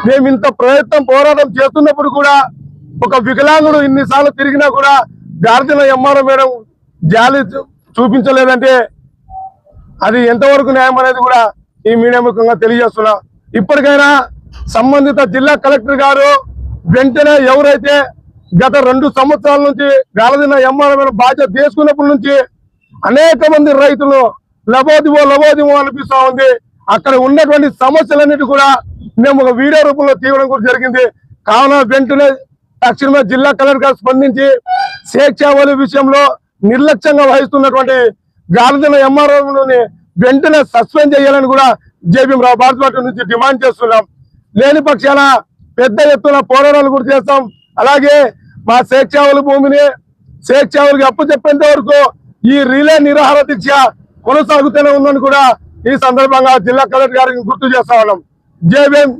మేము ఇంత పోరాటం చేస్తున్నప్పుడు కూడా ఒక వికలాంగుడు ఇన్నిసార్లు తిరిగినా కూడా గార్జన ఎంఆర్ఓ మేడం జాలి చూపించలేదంటే అది ఎంతవరకు న్యాయం అనేది కూడా ఈ మీడియా ముఖంగా తెలియజేస్తున్నా. ఇప్పటికైనా సంబంధిత జిల్లా కలెక్టర్ గారు వెంటనే ఎవరైతే గత 2 సంవత్సరాల నుంచి గాలదిన ఎంఆర్ఓ మేడం బాధ్యత తీసుకున్నప్పటి నుంచి అనేక మంది రైతులు లబోదిమో అనిపిస్తా ఉంది. అక్కడ ఉన్నటువంటి సమస్యలన్నిటి కూడా మేము ఒక వీడియో రూపంలో తీయడం కూడా జరిగింది. కావున వెంటనే తక్షణమే జిల్లా కలెక్టర్ గారు స్పందించి స్వేచ్ఛావళి విషయంలో నిర్లక్ష్యంగా వహిస్తున్నటువంటి గాలదిన ఎంఆర్ఓని వెంటనే సస్పెండ్ చేయాలని కూడా జేబీఎం రావు భారత పార్టీ నుంచి డిమాండ్ చేస్తున్నాం. లేని పక్షాన పెద్ద ఎత్తున పోరాటాలు కూడా చేస్తాం. అలాగే మా స్వేచ్ఛావళి భూమిని స్వేచ్ఛావళికి అప్పచెప్పేంత వరకు ఈ రిలే నిరాహార దీక్ష కొనసాగుతూనే ఉందని కూడా ఈ సందర్భంగా జిల్లా కలెక్టర్ గారికి గుర్తు చేస్తా ఉన్నాం. జై భీమ్.